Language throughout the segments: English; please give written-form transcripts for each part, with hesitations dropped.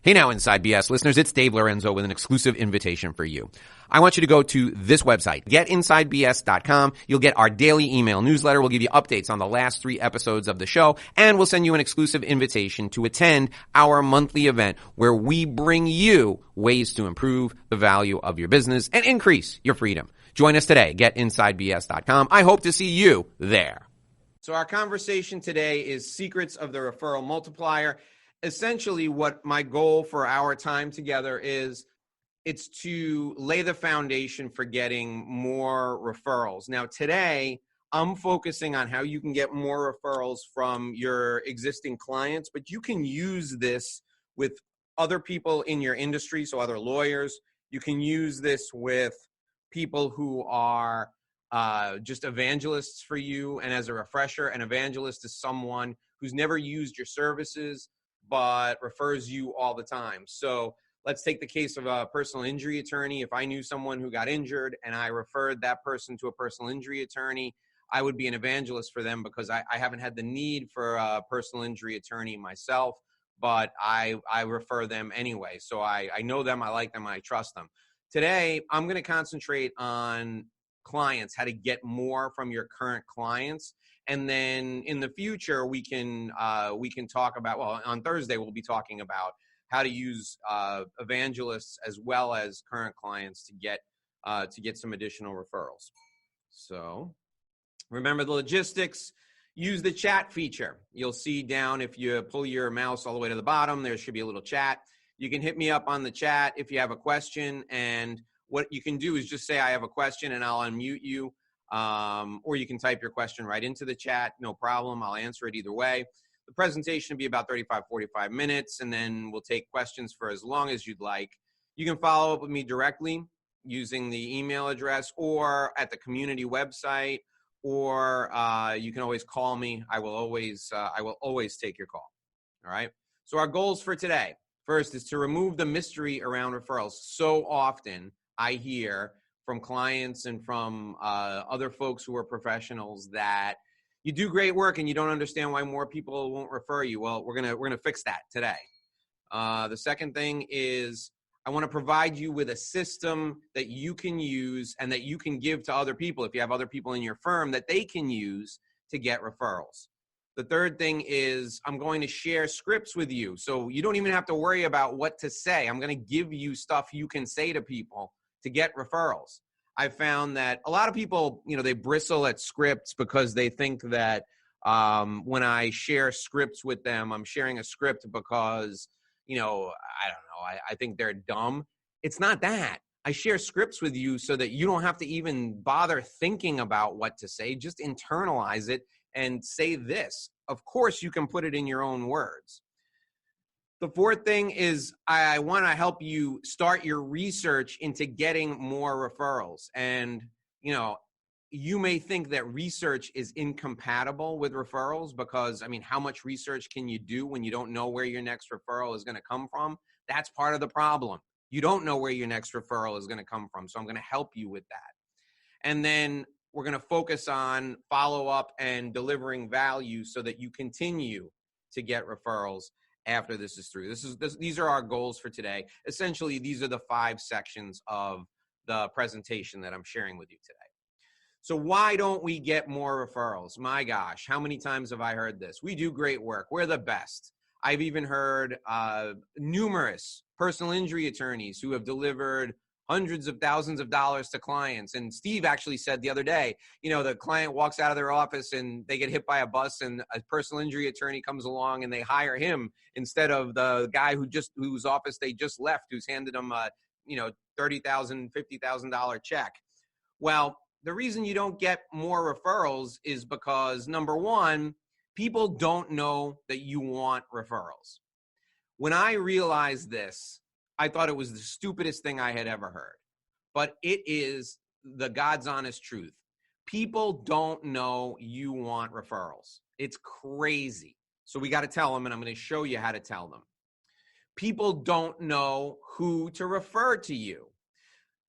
Hey now, Inside BS listeners, it's Dave Lorenzo with an exclusive invitation for you. I want you to go to this website, getinsidebs.com. You'll get our daily email newsletter. We'll give you updates on the last 3 episodes of the show, and we'll send you an exclusive invitation to attend our monthly event where we bring you ways to improve the value of your business and increase your freedom. Join us today, getinsidebs.com. I hope to see you there. So our conversation today is secrets of the referral multiplier. Essentially, what my goal for our time together is, it's to lay the foundation for getting more referrals. Now, today, I'm focusing on how you can get more referrals from your existing clients, but you can use this with other people in your industry, so other lawyers. You can use this with people who are just evangelists for you. And as a refresher, an evangelist is someone who's never used your services but refers you all the time. So let's take the case of a personal injury attorney. If I knew someone who got injured and I referred that person to a personal injury attorney, I would be an evangelist for them because I haven't had the need for a personal injury attorney myself, but I refer them anyway. So I know them, I like them, I trust them. Today, I'm going to concentrate on clients, how to get more from your current clients. And then in the future, we can talk about, well, on Thursday, we'll be talking about how to use evangelists as well as current clients to get some additional referrals. So remember the logistics. Use the chat feature. You'll see down, if you pull your mouse all the way to the bottom, there should be a little chat. You can hit me up on the chat if you have a question, and what you can do is just say, I have a question, and I'll unmute you. Or you can type your question right into the chat. No problem. I'll answer it either way. The presentation will be about 35, 45 minutes, and then we'll take questions for as long as you'd like. You can follow up with me directly using the email address or at the community website, or you can always call me. I will always take your call. All right. So our goals for today, first, is to remove the mystery around referrals. So often I hear from clients and from other folks who are professionals that you do great work and you don't understand why more people won't refer you. Well, we're gonna fix that today. The second thing is, I want to provide you with a system that you can use and that you can give to other people if you have other people in your firm that they can use to get referrals. The third thing is, I'm going to share scripts with you, so you don't even have to worry about what to say. I'm going to give you stuff you can say to people to get referrals. I found that a lot of people, they bristle at scripts because they think that when I share scripts with them, I'm sharing a script because, I don't know, I think they're dumb. It's not that. I share scripts with you so that you don't have to even bother thinking about what to say. Just internalize it and say this. Of course, you can put it in your own words. The fourth thing is, I want to help you start your research into getting more referrals. And, you may think that research is incompatible with referrals because, how much research can you do when you don't know where your next referral is going to come from? That's part of the problem. You don't know where your next referral is going to come from. So I'm going to help you with that. And then we're going to focus on follow-up and delivering value so that you continue to get referrals after this is through. These are our goals for today. Essentially, these are the 5 sections of the presentation that I'm sharing with you today. So why don't we get more referrals? My gosh, how many times have I heard this? We do great work. We're the best. I've even heard numerous personal injury attorneys who have delivered hundreds of thousands of dollars to clients. And Steve actually said the other day, the client walks out of their office and they get hit by a bus, and a personal injury attorney comes along and they hire him instead of the guy whose office they just left, who's handed them a, $30,000, $50,000 check. Well, the reason you don't get more referrals is because, number one, people don't know that you want referrals. When I realized this, I thought it was the stupidest thing I had ever heard, but it is the God's honest truth. People don't know you want referrals. It's crazy. So we got to tell them, and I'm going to show you how to tell them. People don't know who to refer to you.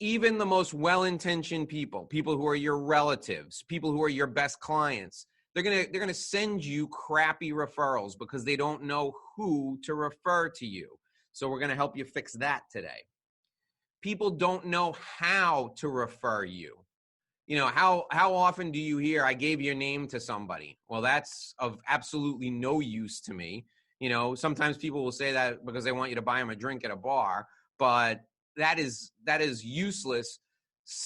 Even the most well-intentioned people who are your relatives, people who are your best clients, they're going to send you crappy referrals because they don't know who to refer to you. So we're going to help you fix that today. People don't know how to refer you. How often do you hear, I gave your name to somebody? Well, that's of absolutely no use to me. Sometimes people will say that because they want you to buy them a drink at a bar, but that is useless.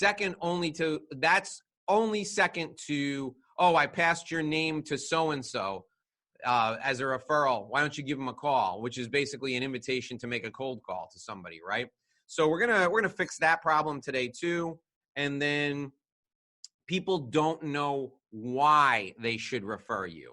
That's only second to, oh, I passed your name to so-and-so as a referral. Why don't you give them a call? Which is basically an invitation to make a cold call to somebody, right? So we're gonna fix that problem today too. And then people don't know why they should refer you.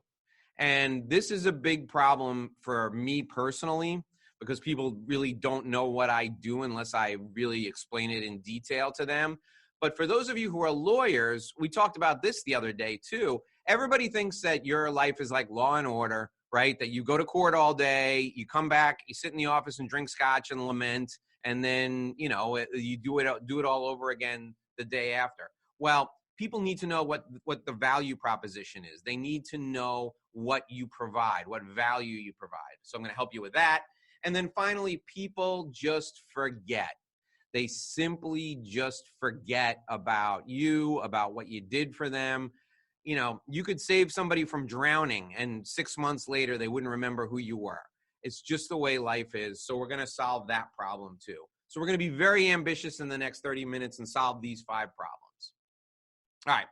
And this is a big problem for me personally, because people really don't know what I do unless I really explain it in detail to them. But for those of you who are lawyers, we talked about this the other day too. Everybody thinks that your life is like Law and Order, right? That you go to court all day, you come back, you sit in the office and drink scotch and lament, and then, you do it all over again the day after. Well, people need to know what the value proposition is. They need to know what you provide, what value you provide. So I'm going to help you with that. And then finally, people just forget. They simply just forget about you, about what you did for them. You could save somebody from drowning, and 6 months later, they wouldn't remember who you were. It's just the way life is. So we're going to solve that problem too. So we're going to be very ambitious in the next 30 minutes and solve these 5 problems. All right.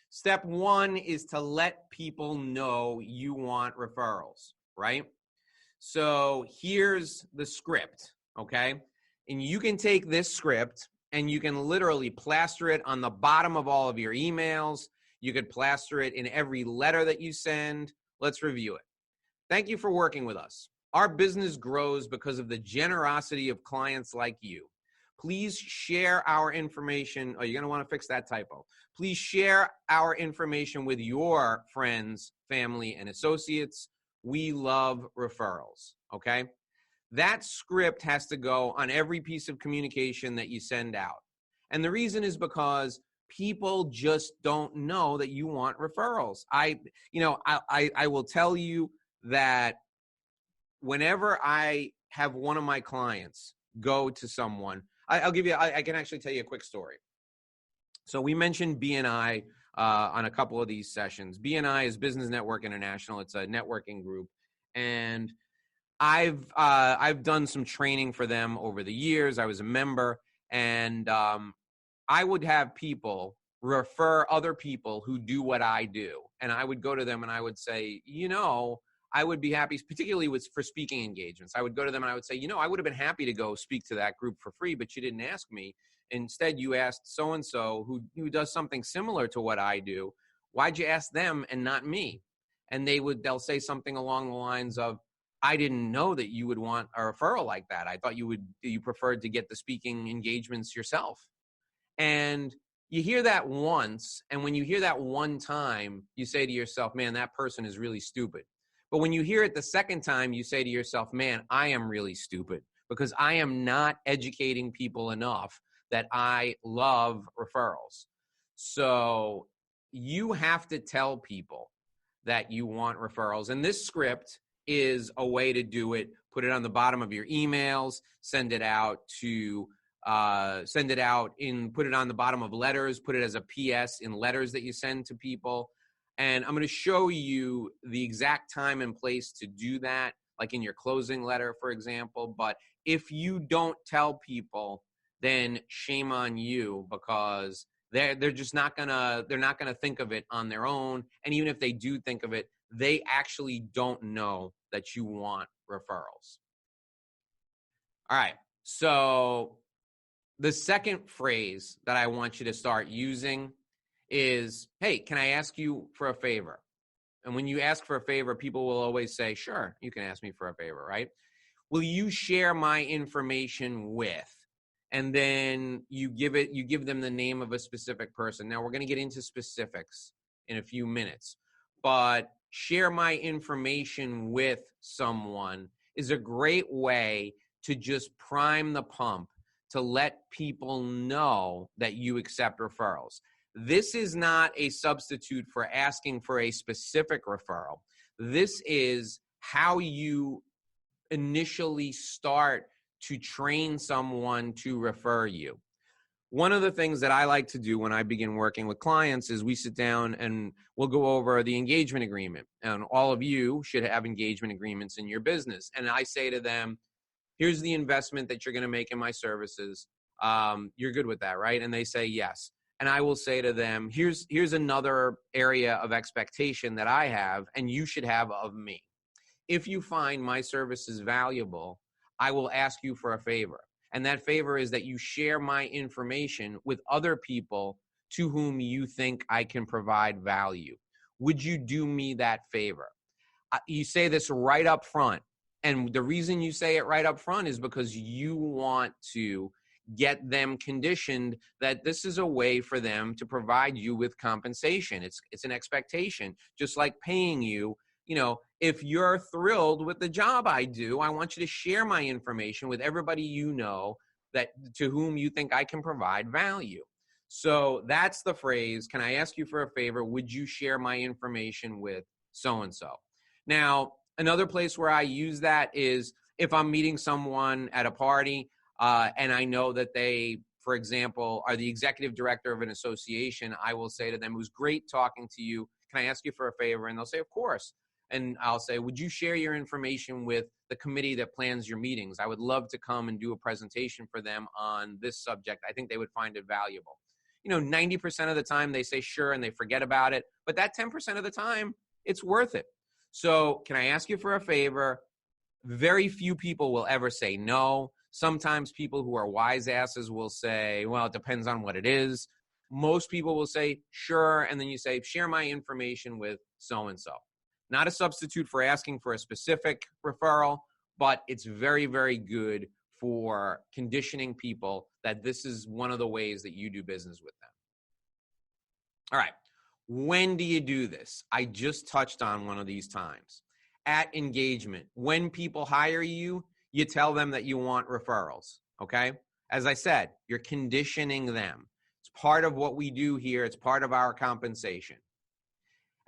Step 1 is to let people know you want referrals, right? So here's the script, okay? And you can take this script and you can literally plaster it on the bottom of all of your emails. You could plaster it in every letter that you send. Let's review it. Thank you for working with us. Our business grows because of the generosity of clients like you. Please share our information. Oh, you're going to want to fix that typo. Please share our information with your friends, family, and associates. We love referrals, okay? That script has to go on every piece of communication that you send out. And the reason is because people just don't know that you want referrals. I will tell you that whenever I have one of my clients go to someone, I can actually tell you a quick story. So we mentioned BNI on a couple of these sessions. BNI is Business Network International. It's a networking group. And I've done some training for them over the years. I was a member, and I would have people refer other people who do what I do. And I would go to them and I would say, I would be happy, particularly for speaking engagements. I would go to them and I would say, I would have been happy to go speak to that group for free, but you didn't ask me. Instead, you asked so-and-so who does something similar to what I do. Why'd you ask them and not me? And they'll say something along the lines of, I didn't know that you would want a referral like that. I thought you preferred to get the speaking engagements yourself. And you hear that once, and when you hear that one time, you say to yourself, man, that person is really stupid. But when you hear it the second time, you say to yourself, man, I am really stupid because I am not educating people enough that I love referrals. So you have to tell people that you want referrals. And this script is a way to do it. Put it on the bottom of your emails, put it on the bottom of letters, put it as a PS in letters that you send to people. And I'm going to show you the exact time and place to do that, like in your closing letter, for example. But if you don't tell people, then shame on you, because they're just not gonna think of it on their own. And even if they do think of it, they actually don't know that you want referrals. All right. So the second phrase that I want you to start using is, hey, can I ask you for a favor? And when you ask for a favor, people will always say, sure, you can ask me for a favor, right? Will you share my information with? And then you give them the name of a specific person. Now we're going to get into specifics in a few minutes, but share my information with someone is a great way to just prime the pump to let people know that you accept referrals. This is not a substitute for asking for a specific referral. This is how you initially start to train someone to refer you. One of the things that I like to do when I begin working with clients is we sit down and we'll go over the engagement agreement. And all of you should have engagement agreements in your business. And I say to them, here's the investment that you're going to make in my services. You're good with that, right? And they say yes. And I will say to them, here's another area of expectation that I have and you should have of me. If you find my services valuable, I will ask you for a favor. And that favor is that you share my information with other people to whom you think I can provide value. Would you do me that favor? You say this right up front. And the reason you say it right up front is because you want to get them conditioned that this is a way for them to provide you with compensation. It's an expectation, just like paying you. You know, if you're thrilled with the job I do, I want you to share my information with everybody you know that to whom you think I can provide value. So that's the phrase, can I ask you for a favor? Would you share my information with so-and-so? Now, another place where I use that is if I'm meeting someone at a party and I know that they, for example, are the executive director of an association, I will say to them, it was great talking to you. Can I ask you for a favor? And they'll say, of course. And I'll say, would you share your information with the committee that plans your meetings? I would love to come and do a presentation for them on this subject. I think they would find it valuable. You know, 90% of the time they say sure and they forget about it. But that 10% of the time, it's worth it. So can I ask you for a favor? Very few people will ever say no. Sometimes people who are wise asses will say, well, it depends on what it is. Most people will say sure. And then you say, share my information with so-and-so. Not a substitute for asking for a specific referral, but it's very, very good for conditioning people that this is one of the ways that you do business with them. All right. When do you do this? I just touched on one of these times. At engagement, when people hire you, you tell them that you want referrals, okay? As I said, you're conditioning them. It's part of what we do here. It's part of our compensation.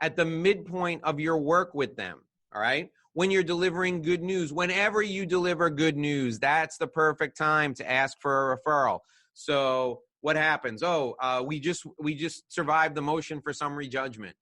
At the midpoint of your work with them, all right? When you're delivering good news, whenever you deliver good news, that's the perfect time to ask for a referral. So what happens? We just survived the motion for summary judgment.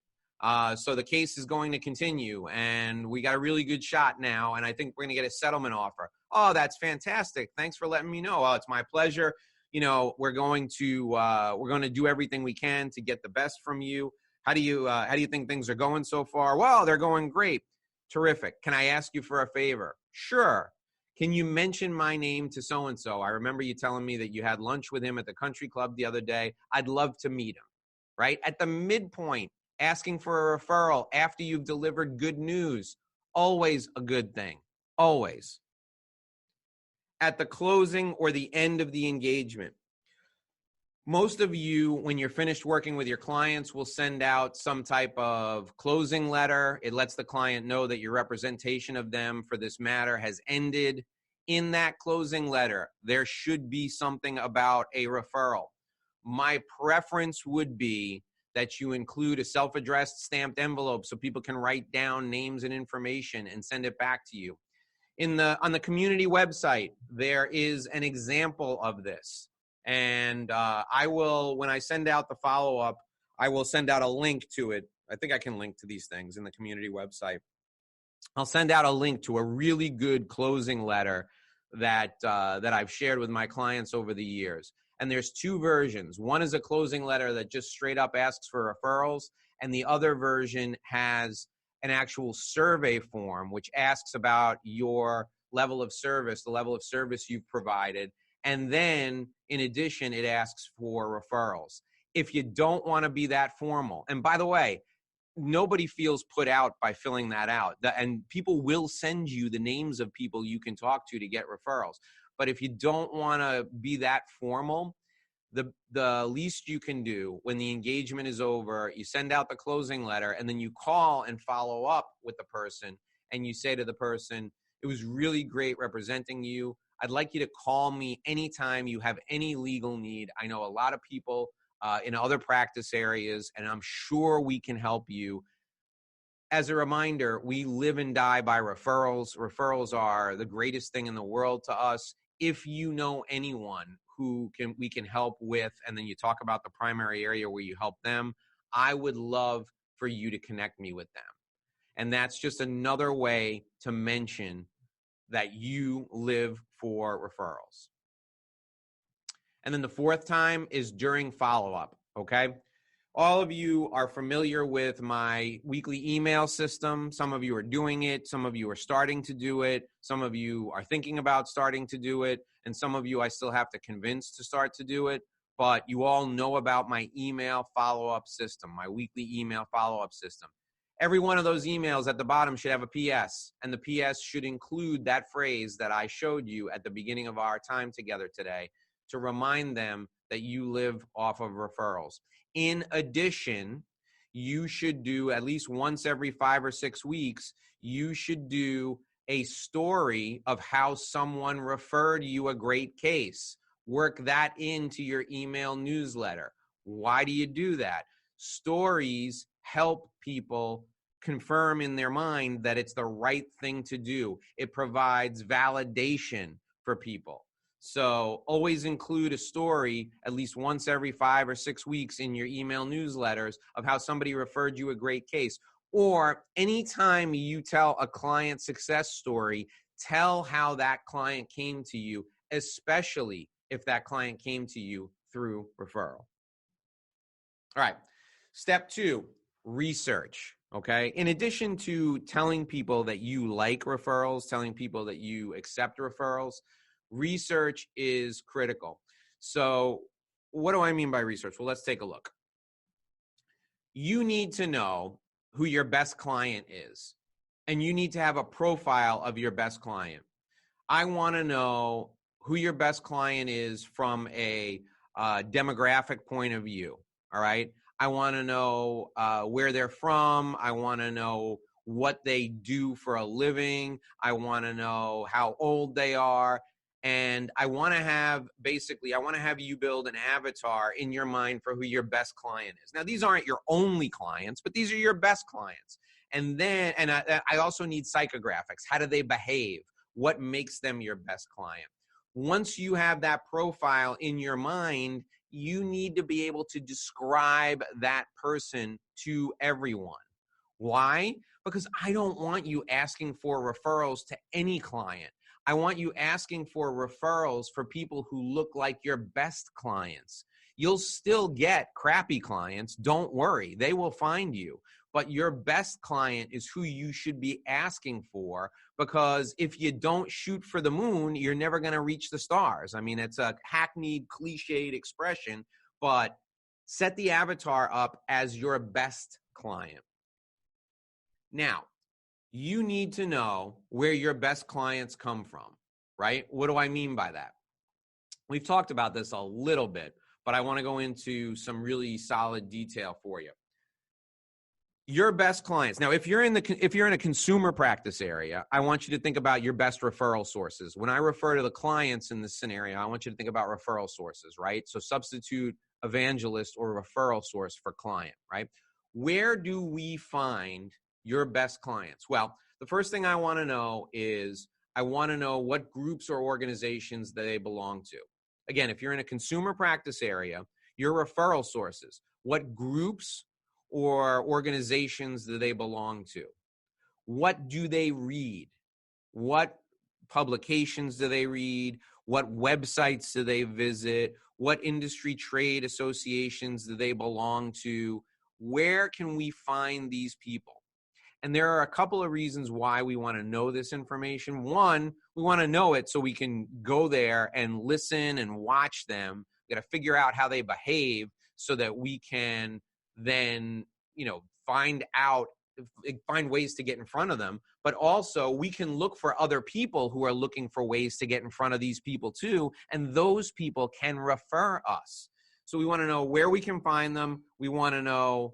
So the case is going to continue and we got a really good shot now. And I think we're going to get a settlement offer. Oh, that's fantastic. Thanks for letting me know. Oh, it's my pleasure. You know, we're going to do everything we can to get the best from you. How do you think things are going so far? Well, they're going great. Terrific. Can I ask you for a favor? Sure. Can you mention my name to so-and-so? I remember you telling me that you had lunch with him at the country club the other day. I'd love to meet him, right? At the midpoint, asking for a referral after you've delivered good news, always a good thing, always. At the closing or the end of the engagement, most of you, when you're finished working with your clients, will send out some type of closing letter. It lets the client know that your representation of them for this matter has ended. In that closing letter, there should be something about a referral. My preference would be that you include a self-addressed stamped envelope so people can write down names and information and send it back to you. On the community website, there is an example of this. And I will, when I send out the follow-up, I will send out a link to it. I think I can link to these things in the community website. I'll send out a link to a really good closing letter that I've shared with my clients over the years. And there's two versions. One is a closing letter that just straight up asks for referrals. And the other version has an actual survey form, which asks about your level of service, the level of service you've provided. And then, in addition, it asks for referrals. If you don't want to be that formal, and by the way, nobody feels put out by filling that out. And people will send you the names of people you can talk to get referrals. But if you don't want to be that formal, the least you can do when the engagement is over, you send out the closing letter, and then you call and follow up with the person, and you say to the person, it was really great representing you. I'd like you to call me anytime you have any legal need. I know a lot of people in other practice areas, and I'm sure we can help you. As a reminder, we live and die by referrals. Referrals are the greatest thing in the world to us. if you know anyone who we can help with, and then you talk about the primary area where you help them, I would love for you to connect me with them. And that's just another way to mention that you live for referrals. And then the fourth time is during follow-up, okay? All of you are familiar with my weekly email system. Some of you are doing it. Some of you are starting to do it. Some of you are thinking about starting to do it. And some of you I still have to convince to start to do it. But you all know about my email follow-up system, my weekly email follow-up system. Every one of those emails at the bottom should have a PS, and the PS should include that phrase that I showed you at the beginning of our time together today to remind them that you live off of referrals. In addition, you should do at least once every 5 or 6 weeks, you should do a story of how someone referred you a great case. Work that into your email newsletter. Why do you do that? Stories help people confirm in their mind that it's the right thing to do. It provides validation for people. So always include a story at least once every 5 or 6 weeks in your email newsletters of how somebody referred you a great case. Or anytime you tell a client success story, tell how that client came to you, especially if that client came to you through referral. All right. Step 2, research. Okay. In addition to telling people that you like referrals, telling people that you accept referrals, research is critical. So what do I mean by research? Well, let's take a look. You need to know who your best client is, and you need to have a profile of your best client. I want to know who your best client is from a demographic point of view. All right. I want to know where they're from. I want to know what they do for a living. I want to know how old they are. And I want to have you build an avatar in your mind for who your best client is. Now, these aren't your only clients, but these are your best clients. And then, I also need psychographics. How do they behave? What makes them your best client? Once you have that profile in your mind, you need to be able to describe that person to everyone. Why? Because I don't want you asking for referrals to any client. I want you asking for referrals for people who look like your best clients. You'll still get crappy clients. Don't worry. They will find you. But your best client is who you should be asking for, because if you don't shoot for the moon, you're never going to reach the stars. I mean, it's a hackneyed, cliched expression, but set the avatar up as your best client. Now, you need to know where your best clients come from, right? What do I mean by that? We've talked about this a little bit, but I want to go into some really solid detail for you. Your best clients. Now, if you're in a consumer practice area, I want you to think about your best referral sources. When I refer to the clients in this scenario, I want you to think about referral sources, right? So substitute evangelist or referral source for client, right? Where do we find your best clients? Well, the first thing I want to know is I want to know what groups or organizations that they belong to. Again, if you're in a consumer practice area, your referral sources, what groups or organizations do they belong to? What do they read? What publications do they read? What websites do they visit? What industry trade associations do they belong to? Where can we find these people? And there are a couple of reasons why we want to know this information. One, we want to know it so we can go there and listen and watch them. We got to figure out how they behave so that we can then, find ways to get in front of them. But also we can look for other people who are looking for ways to get in front of these people too. And those people can refer us. So we want to know where we can find them. We want to know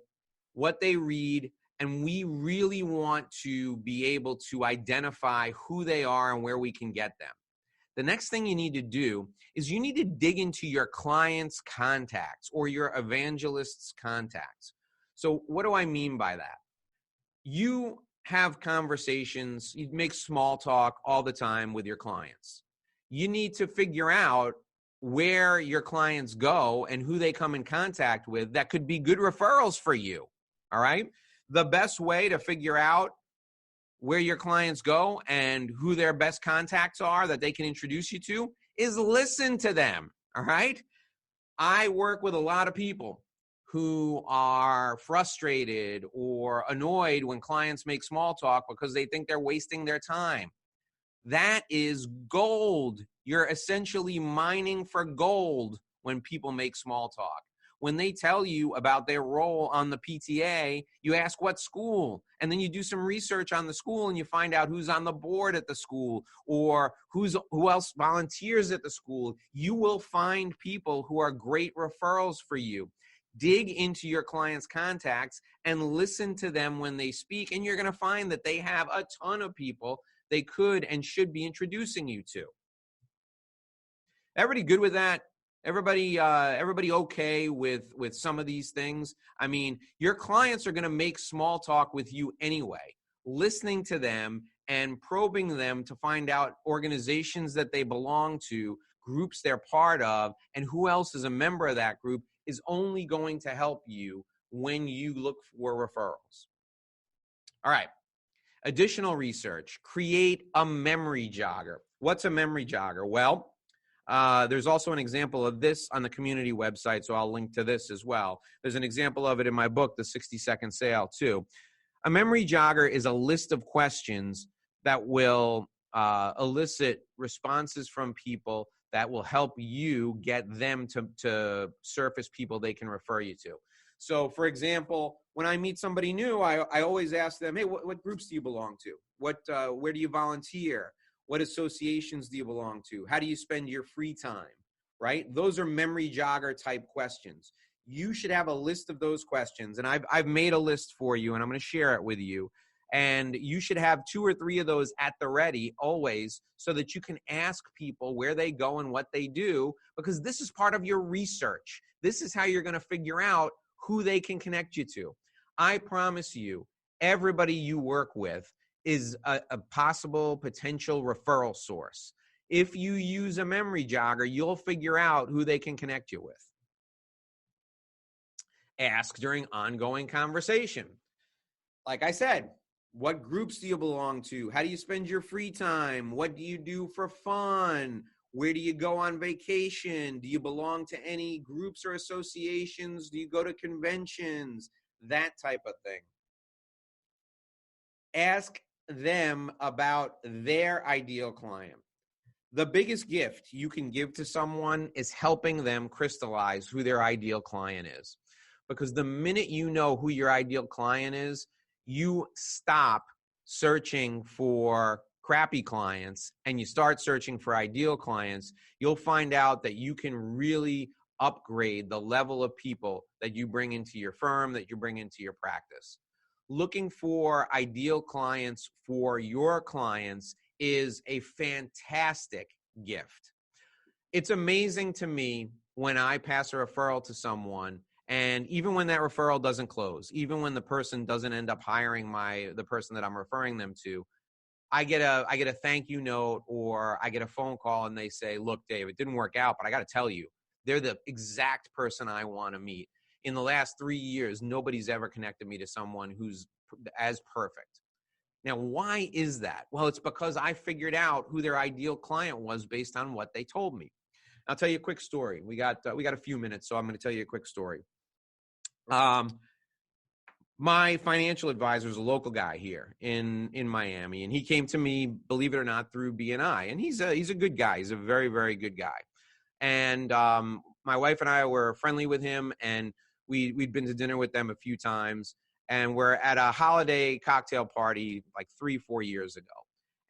what they read. And we really want to be able to identify who they are and where we can get them. The next thing you need to do is you need to dig into your client's contacts or your evangelist's contacts. So what do I mean by that? You have conversations, you make small talk all the time with your clients. you need to figure out where your clients go and who they come in contact with that could be good referrals for you. All right. The best way to figure out where your clients go and who their best contacts are that they can introduce you to is listen to them. All right. I work with a lot of people who are frustrated or annoyed when clients make small talk because they think they're wasting their time. That is gold. You're essentially mining for gold when people make small talk. When they tell you about their role on the PTA, you ask what school, and then you do some research on the school and you find out who's on the board at the school or who else volunteers at the school. You will find people who are great referrals for you. Dig into your clients' contacts and listen to them when they speak, and you're going to find that they have a ton of people they could and should be introducing you to. Everybody good with that? Everybody okay with some of these things? I mean, your clients are going to make small talk with you anyway. Listening to them and probing them to find out organizations that they belong to, groups they're part of, and who else is a member of that group is only going to help you when you look for referrals. All right. Additional research, create a memory jogger. What's a memory jogger? Well, there's also an example of this on the community website, so I'll link to this as well. There's an example of it in my book, The 60-Second Sale, too. A memory jogger is a list of questions that will elicit responses from people that will help you get them to surface people they can refer you to. So, for example, when I meet somebody new, I always ask them, hey, what groups do you belong to? Where do you volunteer? What associations do you belong to? How do you spend your free time? Right? Those are memory jogger type questions. You should have a list of those questions. And I've made a list for you, and I'm going to share it with you. And you should have 2 or 3 of those at the ready always so that you can ask people where they go and what they do, because this is part of your research. This is how you're going to figure out who they can connect you to. I promise you, everybody you work with is a possible potential referral source. If you use a memory jogger, you'll figure out who they can connect you with. Ask during ongoing conversation. Like I said, what groups do you belong to? How do you spend your free time? What do you do for fun? Where do you go on vacation? Do you belong to any groups or associations? Do you go to conventions? That type of thing. Ask them about their ideal client. The biggest gift you can give to someone is helping them crystallize who their ideal client is. Because the minute you know who your ideal client is, you stop searching for crappy clients and you start searching for ideal clients. You'll find out that you can really upgrade the level of people that you bring into your firm, that you bring into your practice. Looking for ideal clients for your clients is a fantastic gift. It's amazing to me when I pass a referral to someone, and even when that referral doesn't close, even when the person doesn't end up hiring the person that I'm referring them to, I get a thank you note, or I get a phone call and they say, look, Dave, it didn't work out, but I got to tell you, they're the exact person I want to meet. In the last 3 years, nobody's ever connected me to someone who's as perfect. Now, why is that? Well, it's because I figured out who their ideal client was based on what they told me. I'll tell you a quick story. We got a few minutes, so I'm going to tell you a quick story. My financial advisor is a local guy here in Miami, and he came to me, believe it or not, through BNI. And he's a good guy. He's a very, very good guy. And my wife and I were friendly with him, and we'd been to dinner with them a few times. And we're at a holiday cocktail party like 3-4 years ago.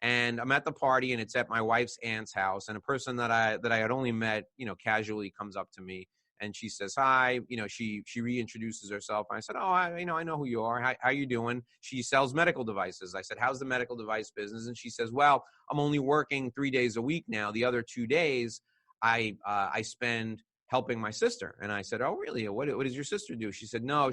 And I'm at the party, and it's at my wife's aunt's house. And a person that I had only met, casually comes up to me, and she says, hi. She reintroduces herself. And I said, oh, I know who you are. How you doing? She sells medical devices. I said, how's the medical device business? And she says, well, I'm only working 3 days a week now. The other 2 days I spend helping my sister. And I said, oh, really? What does your sister do? She said, no,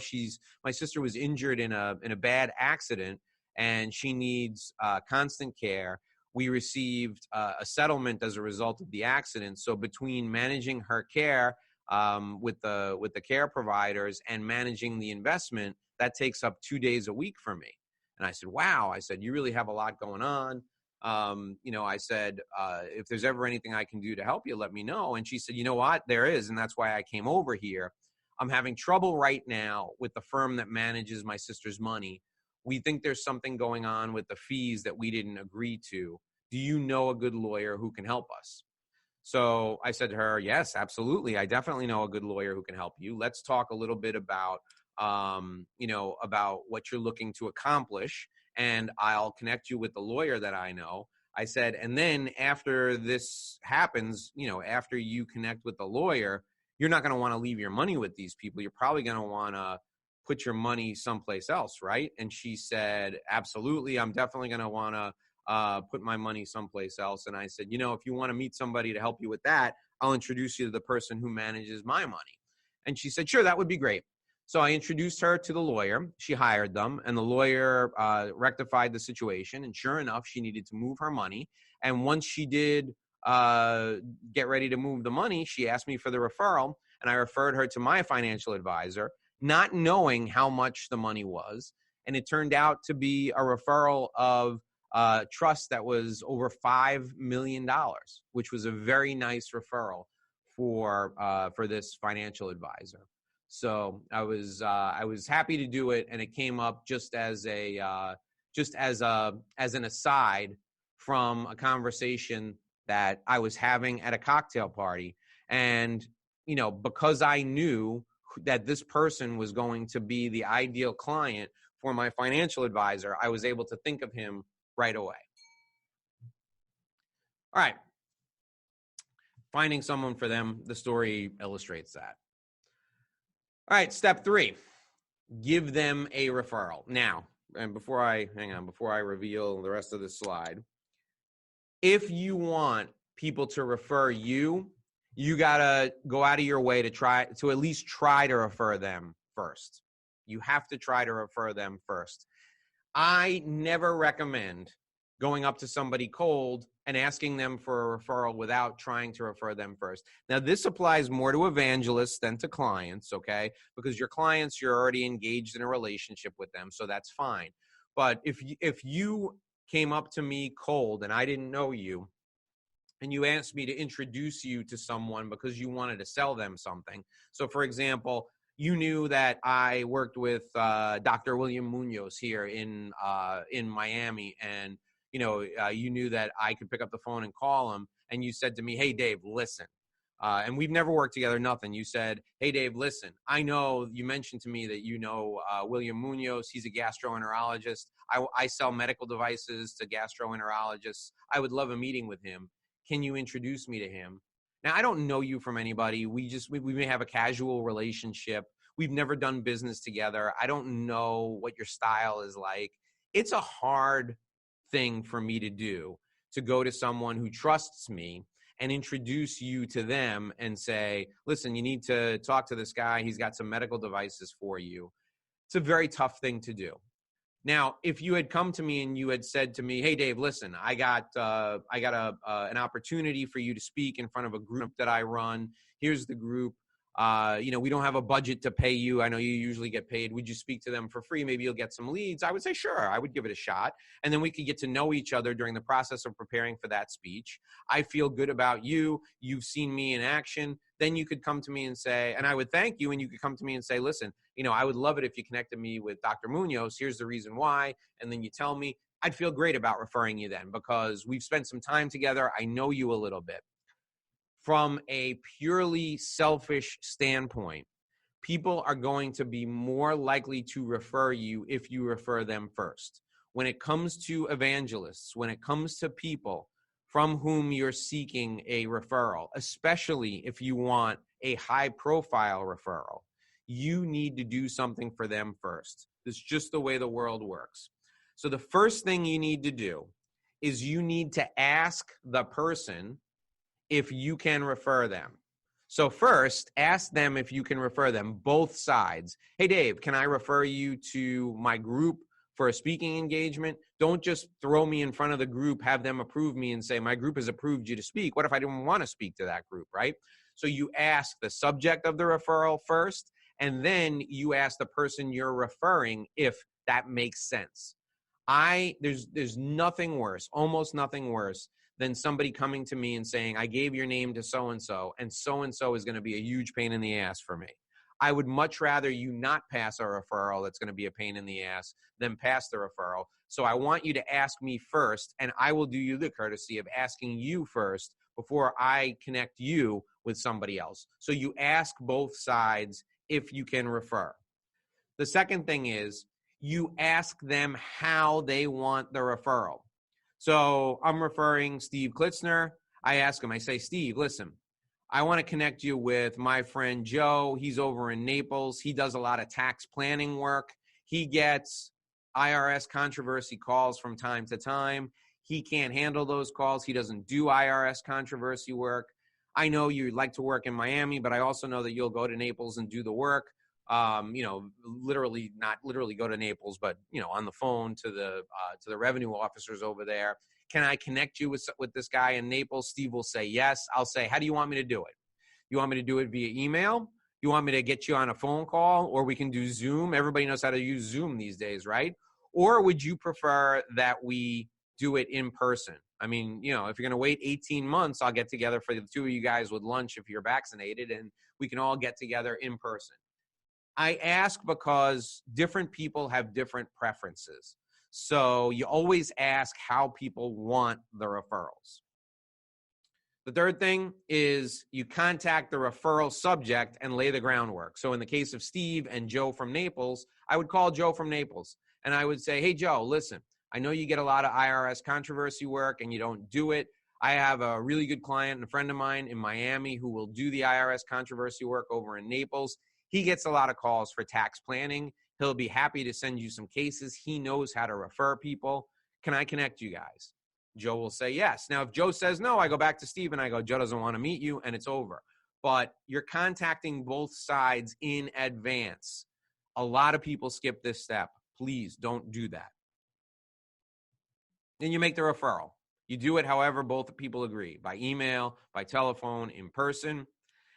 my sister was injured in a bad accident, and she needs constant care. we received a settlement as a result of the accident. So between managing her care with the care providers and managing the investment, that takes up 2 days a week for me. And I said, wow. I said, you really have a lot going on. I said, if there's ever anything I can do to help you, let me know. And she said, you know what, there is. And that's why I came over here. I'm having trouble right now with the firm that manages my sister's money. We think there's something going on with the fees that we didn't agree to. Do you know a good lawyer who can help us? So I said to her, yes, absolutely. I definitely know a good lawyer who can help you. Let's talk a little bit about, about what you're looking to accomplish, and I'll connect you with the lawyer that I know. I said, and then after this happens, after you connect with the lawyer, you're not going to want to leave your money with these people. You're probably going to want to put your money someplace else, right? And she said, absolutely. I'm definitely going to want to put my money someplace else. And I said, if you want to meet somebody to help you with that, I'll introduce you to the person who manages my money. And she said, sure, that would be great. So I introduced her to the lawyer. She hired them, and the lawyer rectified the situation. And sure enough, she needed to move her money. And once she did get ready to move the money, she asked me for the referral, and I referred her to my financial advisor, not knowing how much the money was. And it turned out to be a referral of trust that was over $5 million, which was a very nice referral for this financial advisor. So I was happy to do it, and it came up just as an aside from a conversation that I was having at a cocktail party. And because I knew that this person was going to be the ideal client for my financial advisor, I was able to think of him right away. All right. Finding someone for them, the story illustrates that. All right, step 3, give them a referral. Now, and before I reveal the rest of the slide, if you want people to refer you, you got to go out of your way to at least try to refer them first. You have to try to refer them first. I never recommend going up to somebody cold and asking them for a referral without trying to refer them first. Now, this applies more to evangelists than to clients, okay? Because your clients, you're already engaged in a relationship with them, so that's fine. But if you came up to me cold and I didn't know you, and you asked me to introduce you to someone because you wanted to sell them something. So, for example, you knew that I worked with Dr. William Munoz here in Miami, and you knew that I could pick up the phone and call him, and you said to me, hey, Dave, listen. And we've never worked together, nothing. You said, hey, Dave, listen, I know you mentioned to me that you know William Munoz. He's a gastroenterologist. I sell medical devices to gastroenterologists. I would love a meeting with him. Can you introduce me to him? Now, I don't know you from anybody. We may have a casual relationship. We've never done business together. I don't know what your style is like. It's a hard thing for me to do, to go to someone who trusts me and introduce you to them and say, listen, you need to talk to this guy. He's got some medical devices for you. It's a very tough thing to do. Now, if you had come to me and you had said to me, hey, Dave, listen, I got an opportunity for you to speak in front of a group that I run. Here's the group. We don't have a budget to pay you. I know you usually get paid. Would you speak to them for free? Maybe you'll get some leads. I would say, sure, I would give it a shot. And then we could get to know each other during the process of preparing for that speech. I feel good about you. You've seen me in action. Then you could come to me and say, and I would thank you. And you could come to me and say, listen, I would love it if you connected me with Dr. Munoz. Here's the reason why. And then you tell me. I'd feel great about referring you then, because we've spent some time together. I know you a little bit. From a purely selfish standpoint, people are going to be more likely to refer you if you refer them first. When it comes to evangelists, when it comes to people from whom you're seeking a referral, especially if you want a high-profile referral, you need to do something for them first. It's just the way the world works. So the first thing you need to do is you need to ask the person if you can refer them. So first, ask them if you can refer them, both sides. Hey, Dave, can I refer you to my group for a speaking engagement, don't just throw me in front of the group, have them approve me and say, my group has approved you to speak. What if I didn't want to speak to that group, right? So you ask the subject of the referral first, and then you ask the person you're referring if that makes sense. There's nothing worse, almost nothing worse than somebody coming to me and saying, I gave your name to so-and-so is going to be a huge pain in the ass for me. I would much rather you not pass a referral that's going to be a pain in the ass than pass the referral. So I want you to ask me first, and I will do you the courtesy of asking you first before I connect you with somebody else. So you ask both sides if you can refer. The second thing is you ask them how they want the referral. So I'm referring Steve Klitzner. I ask him, I say, Steve, listen, I want to connect you with my friend Joe. He's over in Naples. He does a lot of tax planning work. He gets IRS controversy calls from time to time. He can't handle those calls. He doesn't do IRS controversy work. I know you like to work in Miami, but I also know that you'll go to Naples and do the work. Literally, not literally go to Naples, but, on the phone to the revenue officers over there. Can I connect you with this guy in Naples? Steve will say yes. I'll say, how do you want me to do it? You want me to do it via email? You want me to get you on a phone call? Or we can do Zoom. Everybody knows how to use Zoom these days, right? Or would you prefer that we do it in person? I mean, if you're going to wait 18 months, I'll get together for the two of you guys with lunch if you're vaccinated, and we can all get together in person. I ask because different people have different preferences. So you always ask how people want the referrals. The third thing is you contact the referral subject and lay the groundwork. So in the case of Steve and Joe from Naples, I would call Joe from Naples and I would say, hey, Joe, listen, I know you get a lot of IRS controversy work and you don't do it. I have a really good client and a friend of mine in Miami who will do the IRS controversy work over in Naples. He gets a lot of calls for tax planning. He'll be happy to send you some cases. He knows how to refer people. Can I connect you guys? Joe will say yes. Now, if Joe says no, I go back to Steve and I go, Joe doesn't want to meet you, and it's over. But you're contacting both sides in advance. A lot of people skip this step. Please don't do that. Then you make the referral. You do it however both people agree, by email, by telephone, in person.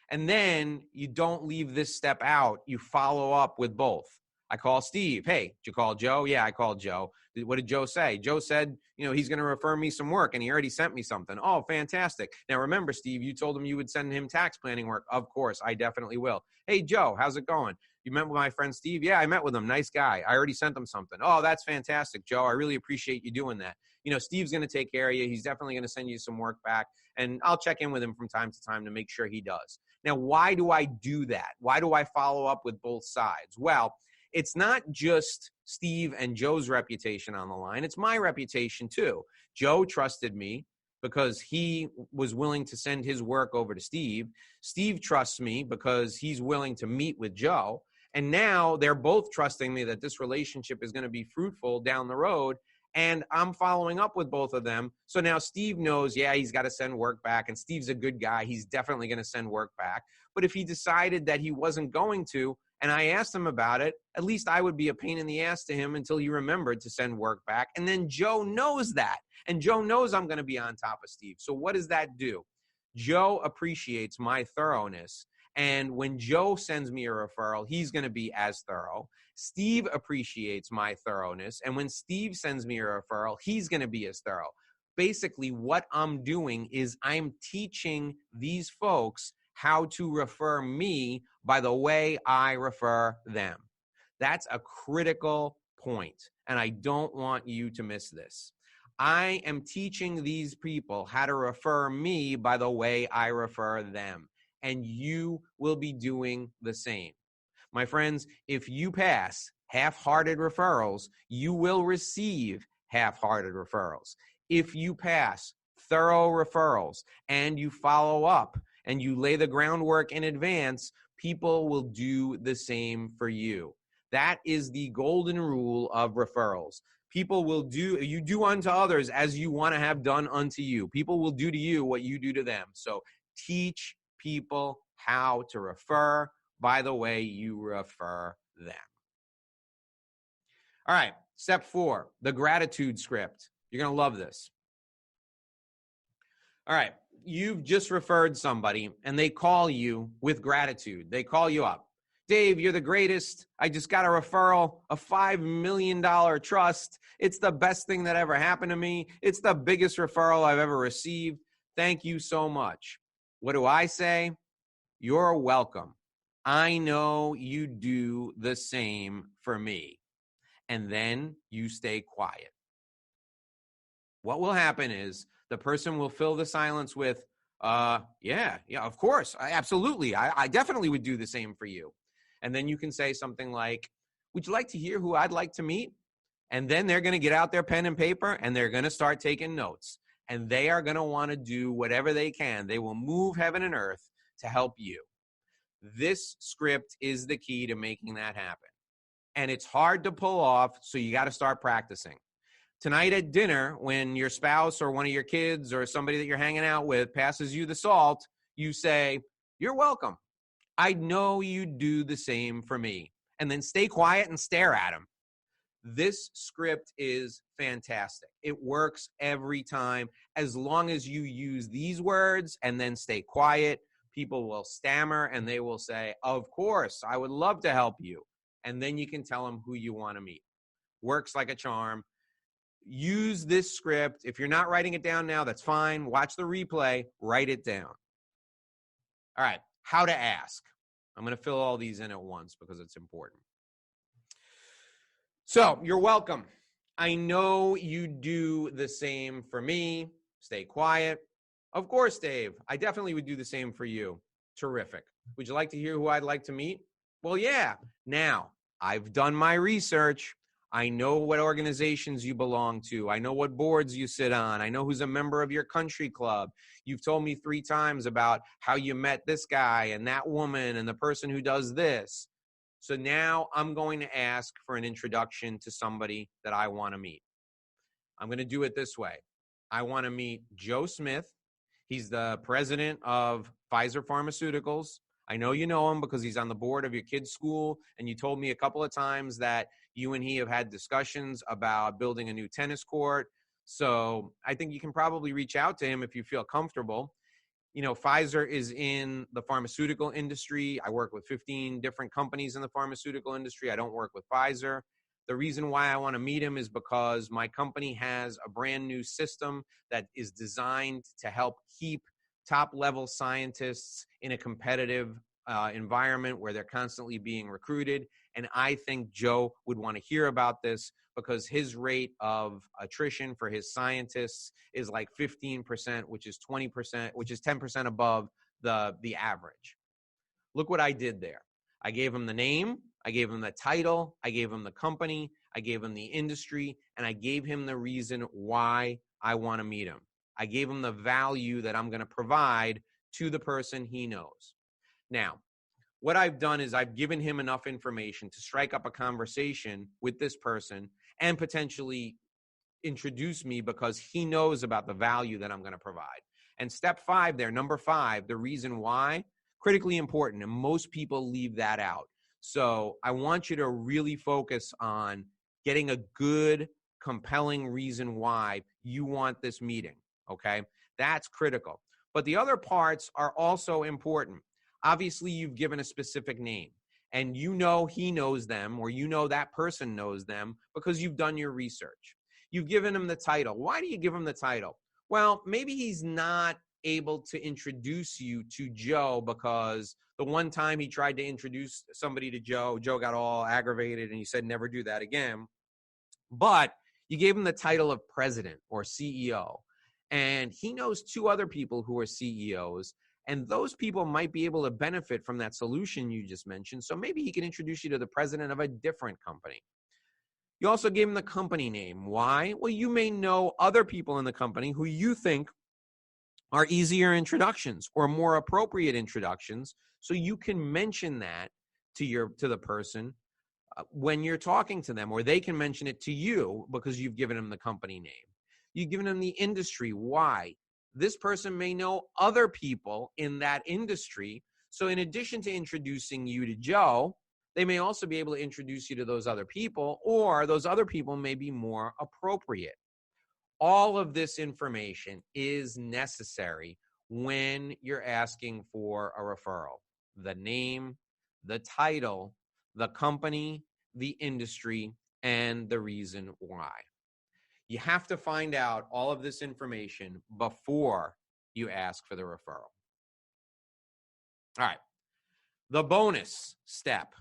And then you don't leave this step out. You follow up with both. I call Steve. Hey, did you call Joe? Yeah, I called Joe. What did Joe say? Joe said, he's going to refer me some work, and he already sent me something. Oh, fantastic. Now, remember, Steve, you told him you would send him tax planning work. Of course, I definitely will. Hey, Joe, how's it going? You met with my friend Steve? Yeah, I met with him. Nice guy. I already sent him something. Oh, that's fantastic, Joe. I really appreciate you doing that. Steve's going to take care of you. He's definitely going to send you some work back, and I'll check in with him from time to time to make sure he does. Now, why do I do that? Why do I follow up with both sides? Well, it's not just Steve and Joe's reputation on the line. It's my reputation too. Joe trusted me because he was willing to send his work over to Steve. Steve trusts me because he's willing to meet with Joe. And now they're both trusting me that this relationship is going to be fruitful down the road. And I'm following up with both of them. So now Steve knows, yeah, he's got to send work back. And Steve's a good guy. He's definitely going to send work back. But if he decided that he wasn't going to, and I asked him about it, at least I would be a pain in the ass to him until he remembered to send work back. And then Joe knows that. And Joe knows I'm going to be on top of Steve. So what does that do? Joe appreciates my thoroughness. And when Joe sends me a referral, he's going to be as thorough. Steve appreciates my thoroughness. And when Steve sends me a referral, he's going to be as thorough. Basically, what I'm doing is I'm teaching these folks how to refer me by the way I refer them. That's a critical point, and I don't want you to miss this. I am teaching these people how to refer me by the way I refer them, and you will be doing the same. My friends, if you pass half-hearted referrals, you will receive half-hearted referrals. If you pass thorough referrals and you follow up and you lay the groundwork in advance, people will do the same for you. That is the golden rule of referrals. People will you do unto others as you want to have done unto you. People will do to you what you do to them. So teach people how to refer by the way you refer them. All right. Step 4, the gratitude script. You're going to love this. All right. You've just referred somebody and they call you with gratitude. They call you up. Dave, you're the greatest. I just got a referral, a $5 million trust. It's the best thing that ever happened to me. It's the biggest referral I've ever received. Thank you so much. What do I say? You're welcome. I know you do the same for me. And then you stay quiet. What will happen is the person will fill the silence with, yeah, of course. Absolutely. I definitely would do the same for you. And then you can say something like, would you like to hear who I'd like to meet? And then they're going to get out their pen and paper and they're going to start taking notes. And they are going to want to do whatever they can. They will move heaven and earth to help you. This script is the key to making that happen. And it's hard to pull off, so you got to start practicing. Tonight at dinner, when your spouse or one of your kids or somebody that you're hanging out with passes you the salt, you say, you're welcome. I know you do the same for me. And then stay quiet and stare at them. This script is fantastic. It works every time. As long as you use these words and then stay quiet, people will stammer and they will say, of course, I would love to help you. And then you can tell them who you want to meet. Works like a charm. Use this script. If you're not writing it down now, that's fine. Watch the replay. Write it down. All right. How to ask. I'm going to fill all these in at once because it's important. So, you're welcome. I know you do the same for me. Stay quiet. Of course, Dave. I definitely would do the same for you. Terrific. Would you like to hear who I'd like to meet? Well, yeah. Now, I've done my research. I know what organizations you belong to. I know what boards you sit on. I know who's a member of your country club. You've told me 3 times about how you met this guy and that woman and the person who does this. So now I'm going to ask for an introduction to somebody that I want to meet. I'm going to do it this way. I want to meet Joe Smith. He's the president of Pfizer Pharmaceuticals. I know you know him because he's on the board of your kid's school, and you told me a couple of times that you and he have had discussions about building a new tennis court. So I think you can probably reach out to him if you feel comfortable. You know, Pfizer is in the pharmaceutical industry. I work with 15 different companies in the pharmaceutical industry. I don't work with Pfizer. The reason why I want to meet him is because my company has a brand new system that is designed to help keep top-level scientists in a competitive environment where they're constantly being recruited. And I think Joe would want to hear about this because his rate of attrition for his scientists is like 15%, which is 20%, which is 10% above the average. Look what I did there. I gave him the name, I gave him the title, I gave him the company, I gave him the industry, and I gave him the reason why I want to meet him. I gave him the value that I'm going to provide to the person he knows. Now, what I've done is I've given him enough information to strike up a conversation with this person and potentially introduce me because he knows about the value that I'm going to provide. And step 5 there, number 5, the reason why, critically important, and most people leave that out. So I want you to really focus on getting a good, compelling reason why you want this meeting, okay? That's critical. But the other parts are also important. Obviously, you've given a specific name, and you know he knows them, or you know that person knows them because you've done your research. You've given him the title. Why do you give him the title? Well, maybe he's not able to introduce you to Joe because the one time he tried to introduce somebody to Joe, Joe got all aggravated and he said, never do that again. But you gave him the title of president or CEO, and he knows 2 other people who are CEOs, and those people might be able to benefit from that solution you just mentioned. So maybe he can introduce you to the president of a different company. You also gave him the company name. Why? Well, you may know other people in the company who you think are easier introductions or more appropriate introductions. So you can mention that to the person when you're talking to them, or they can mention it to you because you've given them the company name. You've given them the industry. Why? This person may know other people in that industry. So in addition to introducing you to Joe, They may also be able to introduce you to those other people, or those other people may be more appropriate. All of this information is necessary when you're asking for a referral. The name, the title, the company, the industry, and the reason why. You have to find out all of this information before you ask for the referral. All right. The bonus step,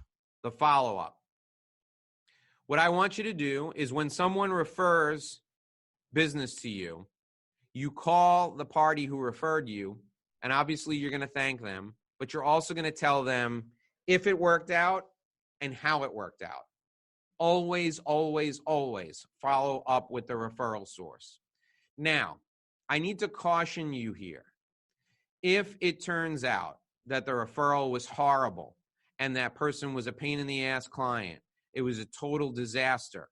the follow-up. What I want you to do is when someone refers business to you, you call the party who referred you, and obviously you're going to thank them, but you're also going to tell them if it worked out and how it worked out. Always, always, always follow up with the referral source. Now, I need to caution you here. If it turns out that the referral was horrible and that person was a pain in the ass client, it was a total disaster,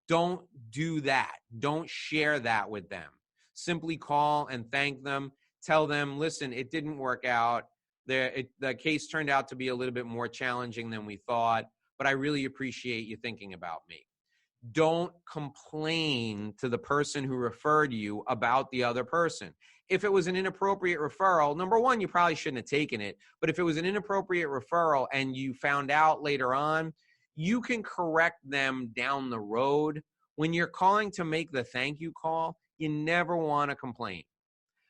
don't do that. Don't share that with them. Simply call and thank them. Tell them, listen, it didn't work out. The case turned out to be a little bit more challenging than we thought, but I really appreciate you thinking about me. Don't complain to the person who referred you about the other person. If it was an inappropriate referral, number one, you probably shouldn't have taken it. But if it was an inappropriate referral and you found out later on, you can correct them down the road. When you're calling to make the thank you call, you never want to complain.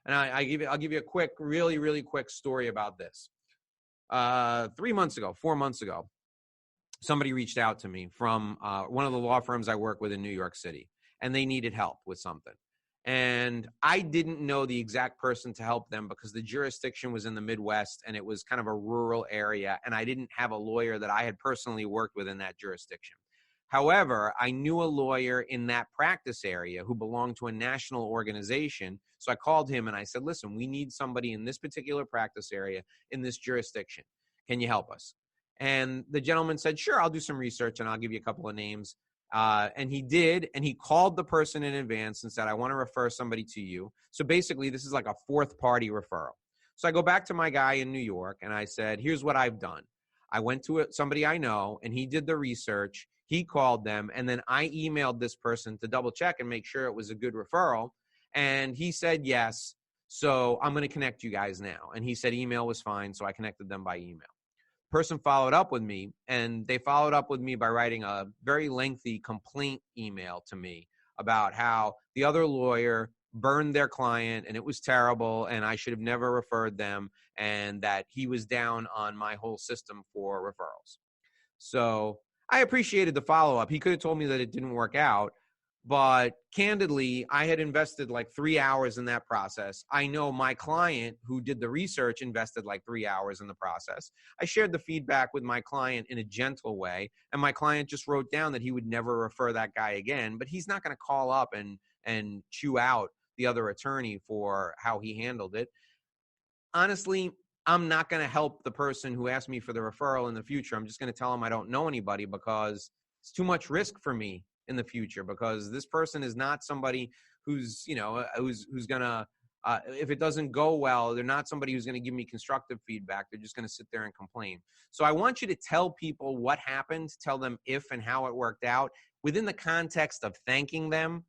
And I'll give you a quick, really, really quick story about this. 4 months ago, somebody reached out to me from one of the law firms I work with in New York City, and they needed help with something. And I didn't know the exact person to help them because the jurisdiction was in the Midwest and it was kind of a rural area, and I didn't have a lawyer that I had personally worked with in that jurisdiction. However, I knew a lawyer in that practice area who belonged to a national organization. So I called him and I said, listen, we need somebody in this particular practice area in this jurisdiction. Can you help us? And the gentleman said, sure, I'll do some research and I'll give you a couple of names. And he did, and he called the person in advance and said, I want to refer somebody to you. So basically, this is like a fourth party referral. So I go back to my guy in New York and I said, here's what I've done. I went to somebody I know and he did the research. He called them, and then I emailed this person to double check and make sure it was a good referral. And he said yes. So I'm going to connect you guys now. And he said email was fine. So I connected them by email. Person followed up with me, and they followed up with me by writing a very lengthy complaint email to me about how the other lawyer burned their client and it was terrible and I should have never referred them, and that he was down on my whole system for referrals. So I appreciated the follow-up. He could have told me that it didn't work out, but candidly, I had invested like 3 hours in that process. I know my client who did the research invested like 3 hours in the process. I shared the feedback with my client in a gentle way, and my client just wrote down that he would never refer that guy again, but he's not going to call up and chew out the other attorney for how he handled it. Honestly, I'm not going to help the person who asked me for the referral in the future. I'm just going to tell him I don't know anybody because it's too much risk for me in the future, because this person is not somebody who's, who's going to, if it doesn't go well, they're not somebody who's going to give me constructive feedback. They're just going to sit there and complain. So I want you to tell people what happened, tell them if and how it worked out within the context of thanking them,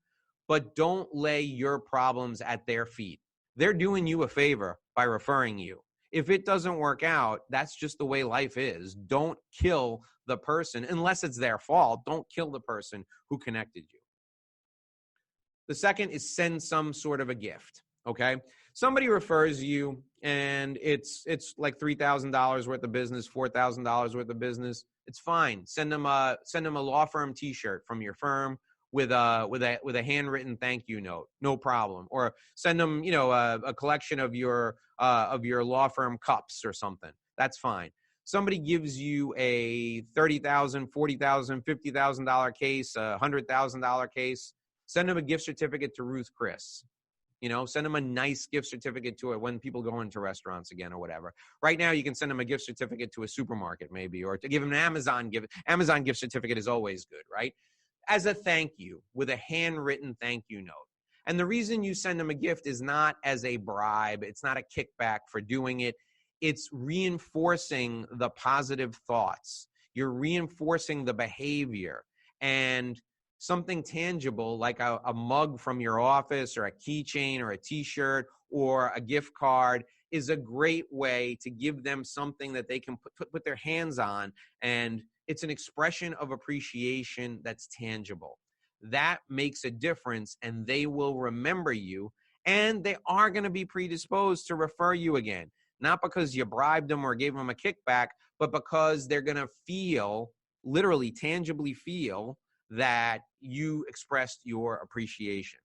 but don't lay your problems at their feet. They're doing you a favor by referring you. If it doesn't work out, that's just the way life is. Don't kill the person unless it's their fault. Don't kill the person who connected you. The second is send some sort of a gift, okay? Somebody refers you and it's like $3,000 worth of business, $4,000 worth of business. It's fine. Send them a law firm t-shirt from your firm with a handwritten thank you note, no problem. Or send them, a collection of your law firm cups or something. That's fine. Somebody gives you a $30,000, $40,000, $50,000 case, a $100,000 case. Send them a gift certificate to Ruth Chris. Send them a nice gift certificate to it when people go into restaurants again or whatever. Right now, you can send them a gift certificate to a supermarket maybe, or to give them an Amazon gift. Amazon gift certificate is always good, right? As a thank you, with a handwritten thank you note. And the reason you send them a gift is not as a bribe. It's not a kickback for doing it. It's reinforcing the positive thoughts. you're reinforcing the behavior. And something tangible like a mug from your office or a keychain or a t-shirt or a gift card is a great way to give them something that they can put their hands on. And it's an expression of appreciation that's tangible. That makes a difference, and they will remember you, and they are going to be predisposed to refer you again. Not because you bribed them or gave them a kickback, but because they're going to feel, literally tangibly feel, that you expressed your appreciation.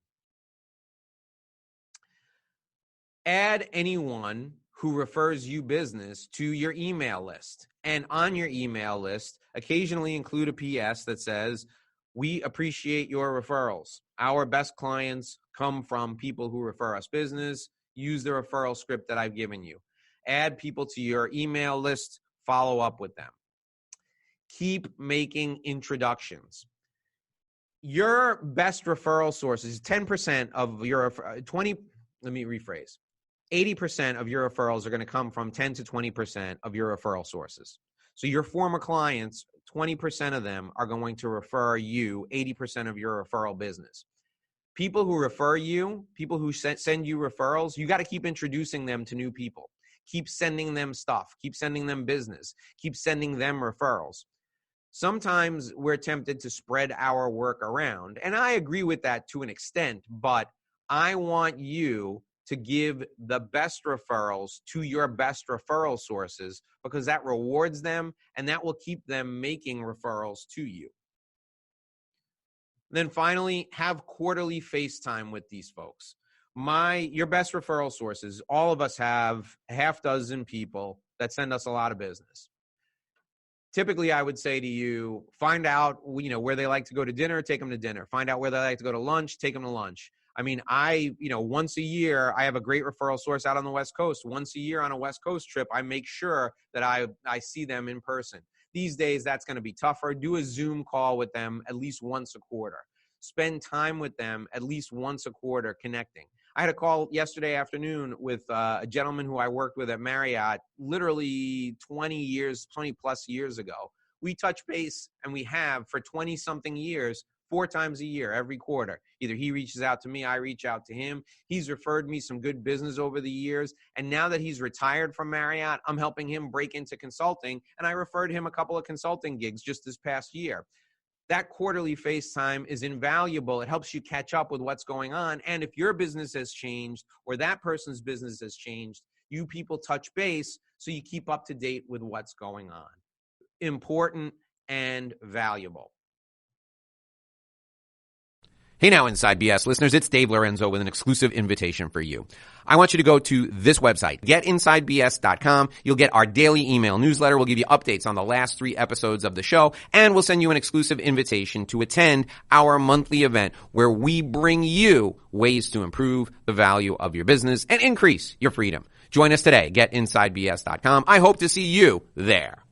Add anyone who refers you business to your email list. And on your email list, occasionally include a PS that says, "We appreciate your referrals. Our best clients come from people who refer us business. Use the referral script that I've given you." Add people to your email list. Follow up with them. Keep making introductions. Your best referral sources, 10% of your 80% of your referrals are going to come from 10 to 20% of your referral sources. So your former clients, 20% of them are going to refer you 80% of your referral business. People who refer you, people who send you referrals, you got to keep introducing them to new people. Keep sending them stuff. Keep sending them business. Keep sending them referrals. Sometimes we're tempted to spread our work around, and I agree with that to an extent, but I want you to give the best referrals to your best referral sources because that rewards them and that will keep them making referrals to you. Then finally, have quarterly FaceTime with these folks. Your best referral sources, all of us have a half dozen people that send us a lot of business. Typically, I would say to you, find out, where they like to go to dinner, take them to dinner. Find out where they like to go to lunch, take them to lunch. I mean, once a year, I have a great referral source out on the West Coast. Once a year on a West Coast trip, I make sure that I see them in person. These days, that's going to be tougher. Do a Zoom call with them at least once a quarter. Spend time with them at least once a quarter connecting. I had a call yesterday afternoon with a gentleman who I worked with at Marriott literally 20 plus years ago. We touch base, and we have for 20-something years, 4 times a year, every quarter. Either he reaches out to me, I reach out to him. He's referred me some good business over the years. And now that he's retired from Marriott, I'm helping him break into consulting. And I referred him a couple of consulting gigs just this past year. That quarterly FaceTime is invaluable. It helps you catch up with what's going on. And if your business has changed or that person's business has changed, you people touch base so you keep up to date with what's going on. Important and valuable. Hey now, Inside BS listeners, it's Dave Lorenzo with an exclusive invitation for you. I want you to go to this website, getinsidebs.com. You'll get our daily email newsletter. We'll give you updates on the last 3 episodes of the show, and we'll send you an exclusive invitation to attend our monthly event where we bring you ways to improve the value of your business and increase your freedom. Join us today, getinsidebs.com. I hope to see you there.